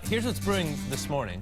Here's what's brewing this morning.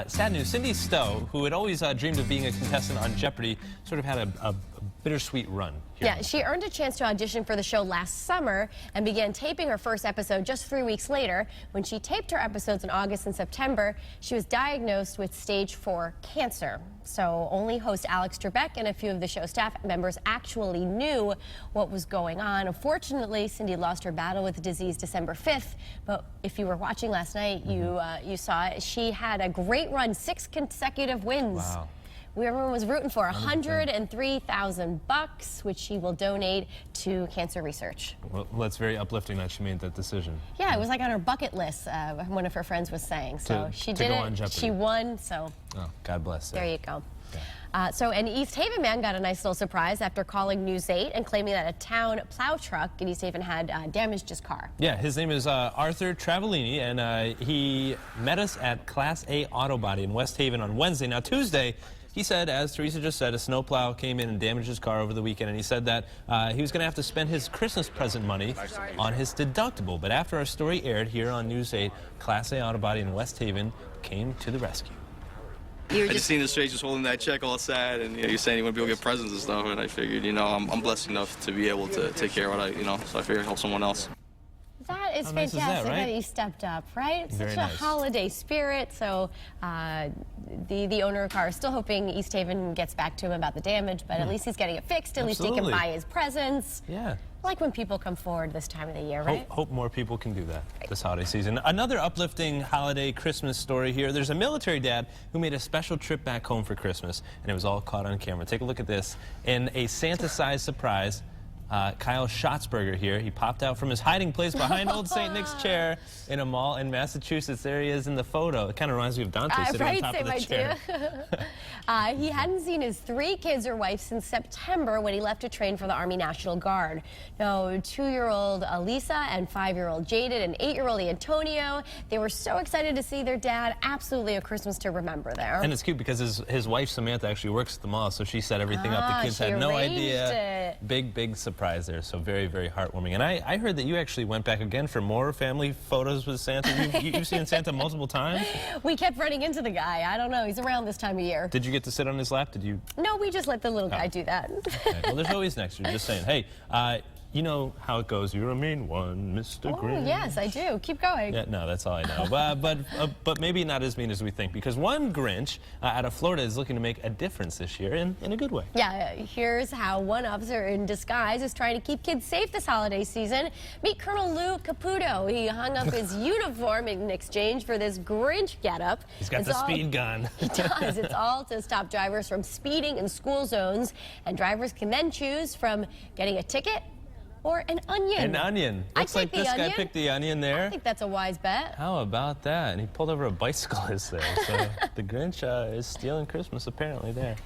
Sad news, Cindy Stowe, who had always dreamed of being a contestant on Jeopardy, sort of had a bittersweet run here. Yeah, she earned a chance to audition for the show last summer and began taping her first episode just 3 weeks later. When she taped her episodes in August and September, she was diagnosed with stage 4 cancer. So only host Alex Trebek and a few of the show staff members actually knew what was going on. Unfortunately, Cindy lost her battle with the disease December 5th. But if you were watching last night, you saw it. She had a great run, 6 consecutive wins. Wow. Everyone was rooting for $103,000, which she will donate to cancer research. Well, that's very uplifting that she made that decision. Yeah, it was like on her bucket list, one of her friends was saying. So she did it, she won, so. Oh, God bless. There you go. Yeah. So an East Haven man got a nice little surprise after calling News 8 and claiming that a town plow truck in East Haven had damaged his car. Yeah, his name is Arthur Travellini, and he met us at Class A Auto Body in West Haven on Wednesday. Now, Tuesday, he said, as Teresa just said, a snowplow came in and damaged his car over the weekend, and he said that he was going to have to spend his Christmas present money on his deductible. But after our story aired here on News 8, Class A Auto Body in West Haven came to the rescue. I just seen his face just holding that check all sad, and you're saying you want to be able to get presents and stuff, and I figured, I'm blessed enough to be able to take care of what so I figured help someone else. That is How fantastic nice is that, right? That he stepped up, right? Very Such nice. a holiday spirit. So the owner of the car is still hoping East Haven gets back to him about the damage, but at least he's getting it fixed. At least he can buy his presents. Yeah. I like when people come forward this time of the year, right? Hope more people can do that this holiday season. Another uplifting holiday Christmas story here. There's a military dad who made a special trip back home for Christmas, and it was all caught on camera. Take a look at this. In a Santa-sized surprise, Kyle Schatzberger here. He popped out from his hiding place behind old St. Nick's chair in a mall in Massachusetts. There he is in the photo. It kind of reminds me of Dante sitting on top of the chair. He hadn't seen his 3 kids or wife since September when he left to train for the Army National Guard. Now, 2-year-old Elisa and 5-year-old Jaded and 8-year-old Antonio, they were so excited to see their dad. Absolutely a Christmas to remember there. And it's cute because his wife Samantha actually works at the mall, so she set everything up. The kids had no idea. Big surprise there, so very, very heartwarming. And I heard that you actually went back again for more family photos with Santa. You've seen Santa multiple times? We kept running into the guy. I don't know. He's around this time of year. Did you get to sit on his lap? Did you? No, we just let the little guy do that. Okay. Well, there's always next year. Just saying. Hey, you know how it goes. You're a mean one, Mr. Grinch. Yes, I do. Keep going. Yeah, no, that's all I know. But maybe not as mean as we think, because one Grinch out of Florida is looking to make a difference this year in a good way. Yeah, here's how one officer in disguise is trying to keep kids safe this holiday season. Meet Colonel Lou Caputo. He hung up his uniform in exchange for this Grinch getup. He's got the speed gun. He does. It's all to stop drivers from speeding in school zones, and drivers can then choose from getting a ticket or an onion. An onion. Looks like this guy picked the onion there. I think that's a wise bet. How about that? And he pulled over a bicyclist there. So the Grinch is stealing Christmas apparently there.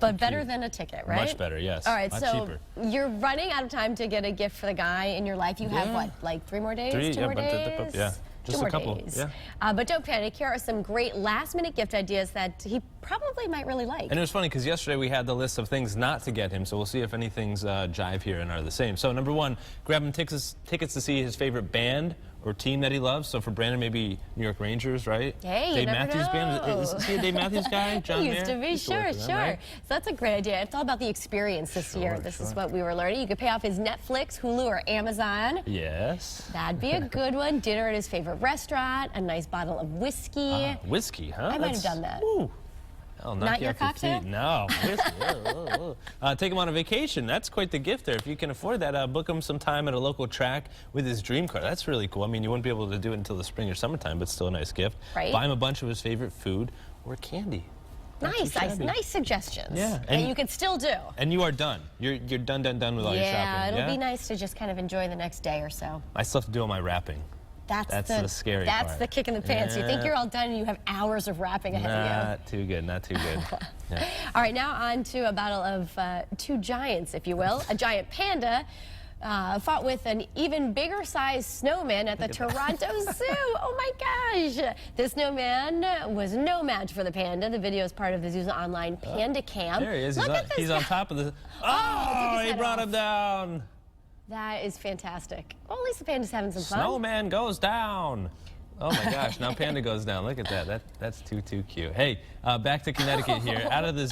But better than a ticket, right? Much better, yes. All right, Much so cheaper. You're running out of time to get a gift for the guy in your life. You have what, like 3 more days? 2 more days? Yeah. Just 2 more a couple. days. Yeah. But don't panic. Here are some great last-minute gift ideas that he probably might really like. And it was funny because yesterday we had the list of things not to get him, so we'll see if any things jive here and are the same. So number 1, grab him tickets to see his favorite band or team that he loves. So for Brandon, maybe New York Rangers, right? Hey, Dave you never Matthews know. Band. Is he a Dave Matthews guy? John He used to be, sure. Right? So that's a great idea. It's all about the experience this year. This is what we were learning. You could pay off his Netflix, Hulu, or Amazon. Yes. That'd be a good one. Dinner at his favorite restaurant, a nice bottle of whiskey. Whiskey, huh? I might have done that. Ooh. I'll knock Not you your off your cocktail? feet. No. Whiskey. Take him on a vacation. That's quite the gift there. If you can afford that, book him some time at a local track with his dream car. That's really cool. I mean, you wouldn't be able to do it until the spring or summertime, but still a nice gift. Right. Buy him a bunch of his favorite food or candy. Nice suggestions. Yeah. And you could still do. And you are done. You're done with all your shopping. Yeah, it'll be nice to just kind of enjoy the next day or so. I still have to do all my wrapping. That's the scary part. That's the kick in the pants. You think you're all done and you have hours of wrapping ahead of you. Not too good, not too good. Yeah. All right, now on to a battle of 2 giants, if you will. A giant panda fought with an even bigger sized snowman at the Toronto Zoo. Oh my gosh. The snowman was no match for the panda. The video is part of the zoo's online Panda Cam. There he is. He's on top of the... Oh, he brought him down. That is fantastic. Well, at least the panda's having some fun. Snowman goes down. Oh my gosh, now Panda goes down. Look at that. That's too cute. Hey, back to Connecticut here. Out of the